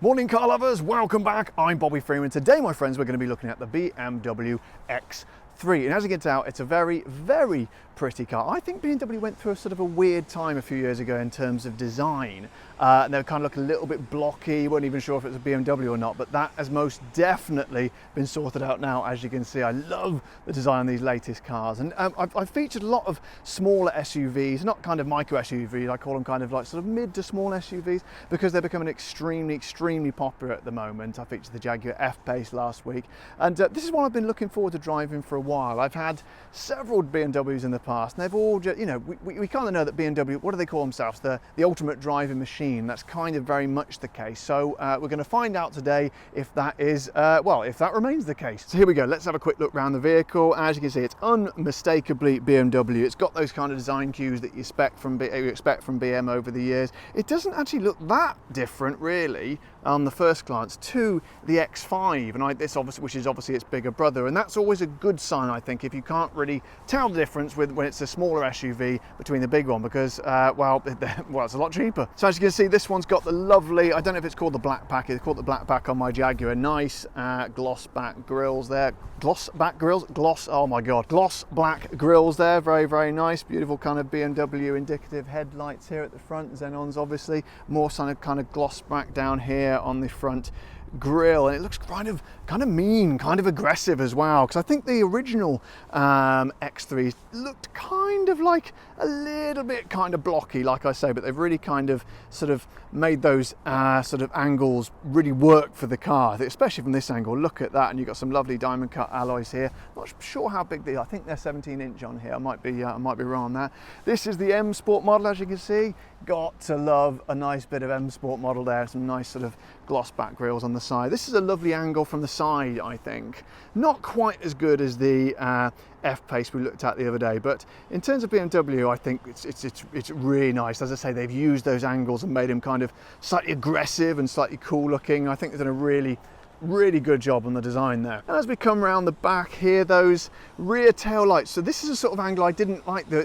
Morning car lovers, welcome back. I'm Bobby Freeman. Today, my friends, we're going to be looking at the BMW X5. And as you can tell, it's a very, very pretty car. I think BMW went through a sort of a weird time a few years ago in terms of design. And they kind of look a little bit blocky. You weren't even sure if it was a BMW or not, but that has most definitely been sorted out now. As you can see, I love the design of these latest cars. And I've featured a lot of smaller SUVs, not kind of micro SUVs. I call them kind of like sort of mid to small SUVs because they're becoming extremely popular at the moment. I featured the Jaguar F-Pace last week, and this is one I've been looking forward to driving for a while. I've had several BMWs in the past, and they've all just, you know, we kind of know that BMW, what do they call themselves? The ultimate driving machine. That's kind of very much the case. So we're going to find out today if that is, well, if that remains the case. So here we go. Let's have a quick look around the vehicle. As you can see, it's unmistakably BMW. It's got those kind of design cues that you expect from BM over the years. It doesn't actually look that different, really, on the first glance to the X5, and this obviously, which is obviously its bigger brother, and that's always a good sign, I think, if you can't really tell the difference when it's a smaller SUV between the big one, because well, it's a lot cheaper. So as you can see, this one's got the lovely, I don't know if it's called the black pack, it's called the black pack on my Jaguar. Nice gloss back grills there. Gloss back grills? Oh my god. Gloss black grills there. Very nice. Beautiful kind of BMW indicative headlights here at the front. Xenons, obviously. More kind of gloss back down here on the front grille, and it looks kind of mean, kind of aggressive as well, because I think the original X3 looked kind of like a little bit kind of blocky, like I say, but they've really kind of sort of made those sort of angles really work for the car, especially from this angle. Look at that, and you've got some lovely diamond cut alloys here. Not sure how big they are. I think they're 17-inch on here. I might be wrong on that. This is the M Sport model, as you can see. Got to love a nice bit of M Sport model there. Some nice sort of gloss back grills on the side. This is a lovely angle from the side, I think. Not quite as good as the F-Pace we looked at the other day, but in terms of BMW, I think it's really nice. As I say, they've used those angles and made them kind of slightly aggressive and slightly cool looking. I think they've done a really good job on the design there. And as we come around the back here, those rear tail lights. So this is a sort of angle I didn't like the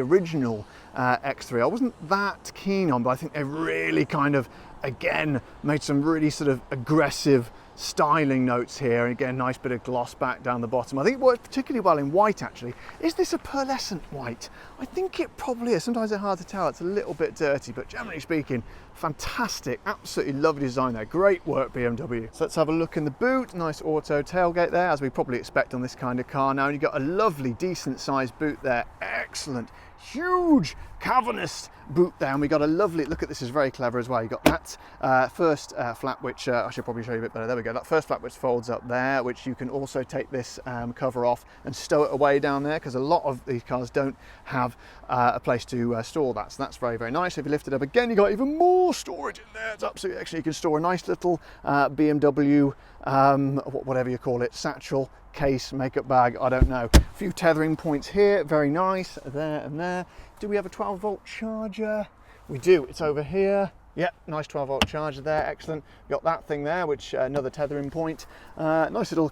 original X3. I wasn't that keen on, but I think they've really kind of, again, made some really sort of aggressive styling notes here. And again, nice bit of gloss back down the bottom. I think it works particularly well in white, actually. Is this a pearlescent white? I think it probably is. Sometimes it's hard to tell. It's a little bit dirty, but generally speaking, fantastic, absolutely lovely design there. Great work, BMW. So let's have a look in the boot. Nice auto tailgate there, as we probably expect on this kind of car now. And you've got a lovely, decent sized boot there. Excellent, huge, cavernous boot there, and we got a lovely, look at this, is very clever as well. You got that first flap, which I should probably show you a bit better. There we go. That first flap which folds up there, which you can also take this cover off and stow it away down there, because a lot of these cars don't have a place to store that. So that's very nice. If you lift it up again, you got even more storage in there. It's absolutely excellent. You can store a nice little BMW whatever you call it, satchel, case, makeup bag, I don't know. A few tethering points here, very nice, there and there. Do we have a 12-volt charger? We do, it's over here. Yep, nice 12-volt charger there, excellent. Got that thing there, which another tethering point. Nice little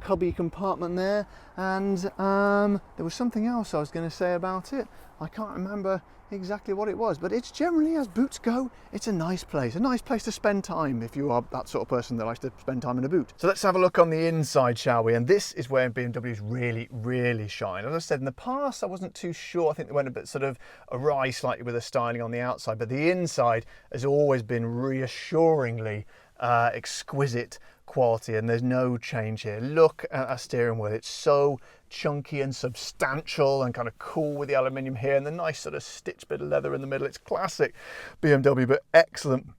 cubby compartment there, and there was something else I was going to say about it. I can't remember exactly what it was, but it's generally, as boots go, it's a nice place to spend time if you are that sort of person that likes to spend time in a boot. So let's have a look on the inside, shall we? And this is where BMWs really shine. As I said in the past, I wasn't too sure. I think they went a bit sort of awry slightly with the styling on the outside, but the inside has always been reassuringly exquisite quality, and there's no change here. Look at our steering wheel. It's so chunky and substantial and kind of cool with the aluminium here, and the nice sort of stitched bit of leather in the middle. It's classic BMW, but excellent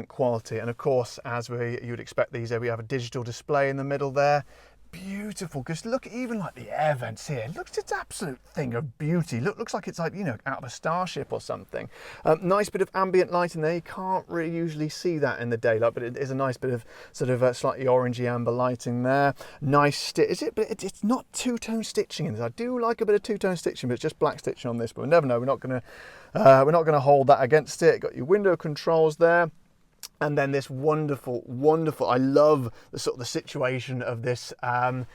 quality. And of course, as you'd expect these, we have a digital display in the middle there. Beautiful, because look, even like the air vents here, looks, it's an absolute thing of beauty. Looks like it's like, you know, out of a starship or something. Nice bit of ambient light in there. You can't really usually see that in the daylight, but it is a nice bit of sort of slightly orangey amber lighting there. Nice stitch, but it's not two-tone stitching in this. I do like a bit of two-tone stitching, but it's just black stitching on this, but we never know. We're not gonna hold that against it. Got your window controls there. And then this wonderful, I love the sort of the situation of this, well,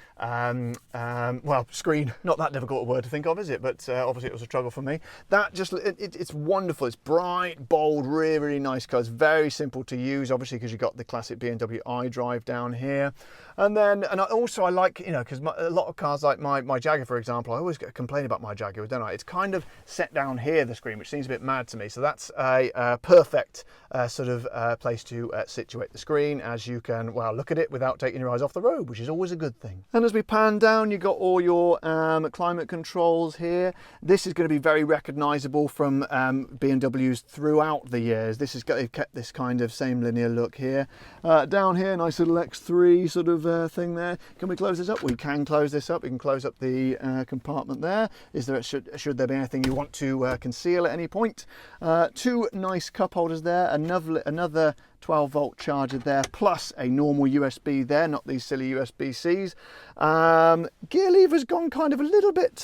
screen, not that difficult a word to think of, is it? But obviously it was a struggle for me. That just, it's wonderful. It's bright, bold, really, really nice colours. Very simple to use, obviously, because you've got the classic BMW iDrive down here. And then, I like, you know, because a lot of cars like my Jaguar, for example, I always complain about my Jaguar, don't I? It's kind of set down here, the screen, which seems a bit mad to me. So that's a perfect sort of place to situate the screen, as you can, well, look at it without taking your eyes off the road, which is always a good thing. And as we pan down, you've got all your climate controls here. This is going to be very recognisable from BMWs throughout the years. They've kept this kind of same linear look here. Down here, nice little X3 sort of thing there. Can we close this up? We can close this up. We can close up the compartment there. Should there be anything you want to conceal at any point? Two nice cup holders there. Another 12-volt charger there, plus a normal USB there, not these silly USB-Cs. Gear lever's gone kind of a little bit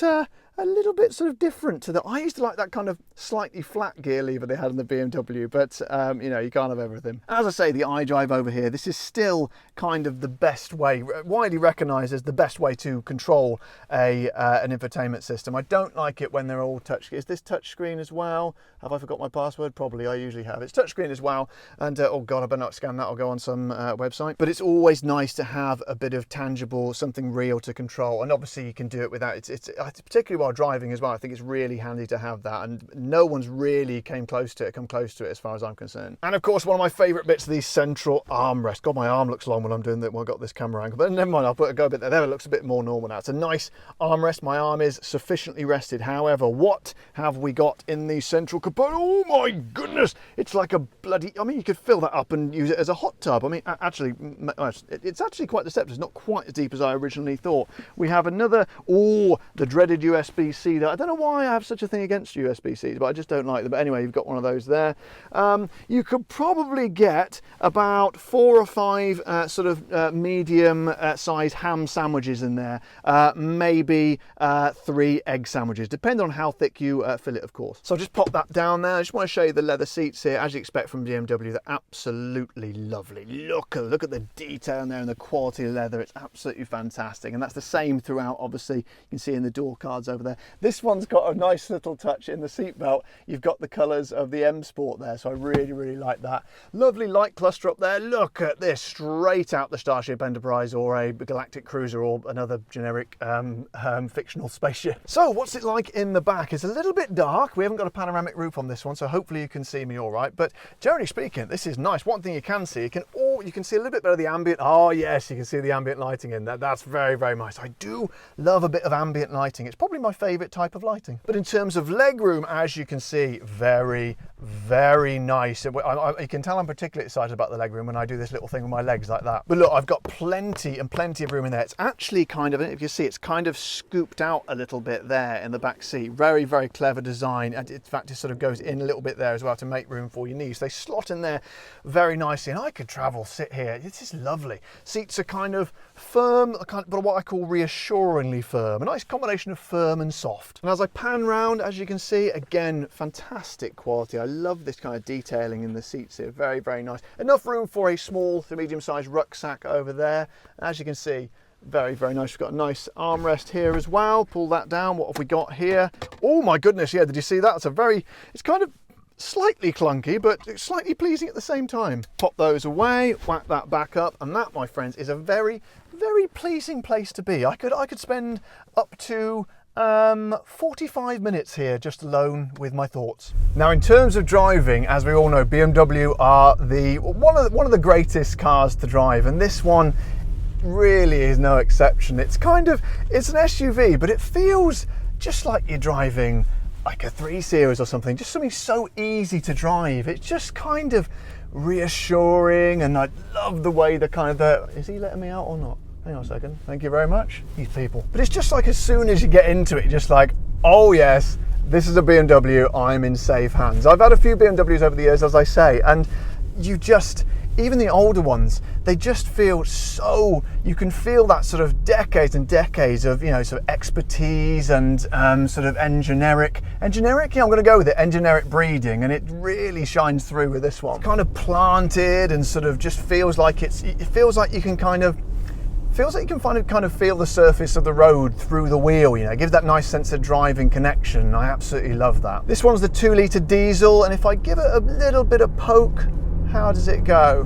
sort of different to I used to like that kind of slightly flat gear lever they had in the BMW, but you know, you can't have everything. As I say, the iDrive over here, this is still kind of the best way, widely recognised as the best way to control an infotainment system. I don't like it when they're all touch. Is this touchscreen as well? Have I forgot my password? Probably, I usually have. It's touchscreen as well, and oh God, I better not scan that, I'll go on some website. But it's always nice to have a bit of tangible, something real to control, and obviously you can do it without, it's particularly while driving as well. I think it's really handy to have that, and no one's really come close to it as far as I'm concerned. And of course, one of my favourite bits of these central armrests. God, my arm looks long when I'm doing that. Well, I've got this camera angle, but never mind, I'll go a bit there. There, it looks a bit more normal now. It's a nice armrest. My arm is sufficiently rested. However, what have we got in the central compartment? Oh my goodness, it's like a bloody, I mean, you could fill that up and use it as a hot tub. I mean, actually, it's actually quite deceptive. It's not quite as deep as I originally thought. We have another, the dreaded USB-C. I don't know why I have such a thing against USB-Cs, but I just don't like them. But anyway, you've got one of those there. You could probably get about 4 or 5 sort of medium size ham sandwiches in there, maybe 3 egg sandwiches, depending on how thick you fill it, of course. So I'll just pop that down there. I just want to show you the leather seats here. As you expect from BMW, they're absolutely lovely. Look at the detail in there and the quality of leather. It's absolutely fantastic, and that's the same throughout. Obviously, you can see in the door cards over there. This one's got a nice little touch in the seat belt. You've got the colours of the M Sport there, so I really, really like that. Lovely light cluster up there. Look at this, straight out the Starship Enterprise or a Galactic Cruiser or another generic fictional spaceship. So what's it like in the back? It's a little bit dark. We haven't got a panoramic roof on this one, so hopefully you can see me all right. But generally speaking, this is nice. One thing you can see, you can see a little bit better the ambient. Oh yes, you can see the ambient lighting in there. That's very, very nice. I do love a bit of ambient lighting. It's probably my favourite type of lighting. But in terms of legroom, as you can see, very, very nice. You can tell I'm particularly excited about the legroom when I do this little thing with my legs like that. But look, I've got plenty of room in there. It's actually kind of, if you see, it's kind of scooped out a little bit there in the back seat. Very, very clever design. And in fact, it sort of goes in a little bit there as well to make room for your knees. They slot in there very nicely, and I could sit here. This is lovely. Seats are kind of firm, but what I call reassuringly firm. A nice combination of firm and soft. And as I pan round, as you can see, again, fantastic quality. I love this kind of detailing in the seats here. Very, very nice. Enough room for a small to medium-sized rucksack over there. As you can see, very, very nice. We've got a nice armrest here as well. Pull that down. What have we got here? Oh my goodness, yeah, did you see that? It's kind of slightly clunky, but it's slightly pleasing at the same time. Pop those away, whack that back up, and that, my friends, is a very, very pleasing place to be. I could spend up to 45 minutes here just alone with my thoughts. Now, in terms of driving, as we all know, BMW are one of the greatest cars to drive, and this one really is no exception. It's an SUV, but it feels just like you're driving like a 3 Series or something, just something so easy to drive. It's just kind of reassuring, and I love the way is he letting me out or not? Hang on a second, thank you very much. These people. But it's just like as soon as you get into it, just like, oh yes, this is a BMW, I'm in safe hands. I've had a few BMWs over the years, as I say, and you just, even the older ones, they just feel so, you can feel that sort of decades and decades of, you know, sort of expertise and sort of engineering, yeah, I'm going to go with it, engineering breeding, and it really shines through with this one. It's kind of planted and sort of just feels like it feels like you can kind of feel the surface of the road through the wheel, you know, it gives that nice sense of driving connection. I absolutely love that. This one's the 2-litre diesel, and if I give it a little bit of poke, how does it go?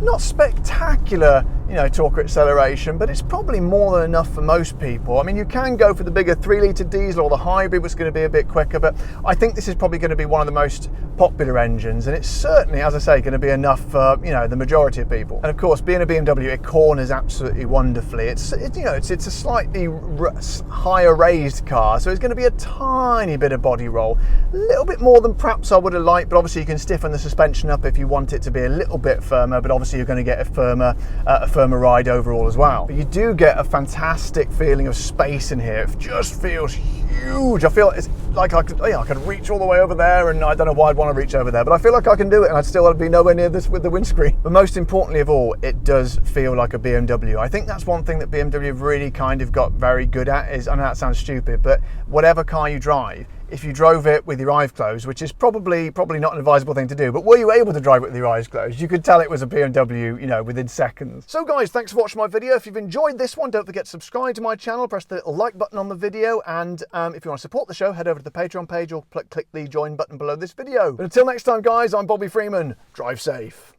Not spectacular, you know, torque or acceleration, but it's probably more than enough for most people. I mean, you can go for the bigger 3-litre diesel or the hybrid, which is going to be a bit quicker, but I think this is probably going to be one of the most popular engines, and it's certainly, as I say, going to be enough for, you know, the majority of people. And of course, being a BMW, it corners absolutely wonderfully. It's you know, it's a slightly higher raised car, so it's going to be a tiny bit of body roll, a little bit more than perhaps I would have liked, but obviously you can stiffen the suspension up if you want it to be a little bit firmer, but obviously you're going to get a firmer ride overall as well. But you do get a fantastic feeling of space in here. It just feels huge. I feel it's like I could reach all the way over there, and I don't know why I'd want to reach over there, but I feel like I can do it, and I'd still be nowhere near this with the windscreen. But most importantly of all, it does feel like a BMW. I think that's one thing that BMW have really kind of got very good at is, I know that sounds stupid, but whatever car you drive, if you drove it with your eyes closed, which is probably not an advisable thing to do, but were you able to drive it with your eyes closed, you could tell it was a BMW, you know, within seconds. So guys, thanks for watching my video. If you've enjoyed this one, don't forget to subscribe to my channel, press the little like button on the video, and if you want to support the show, head over to the Patreon page or click the join button below this video. But until next time guys, I'm Bobby Freeman. Drive safe.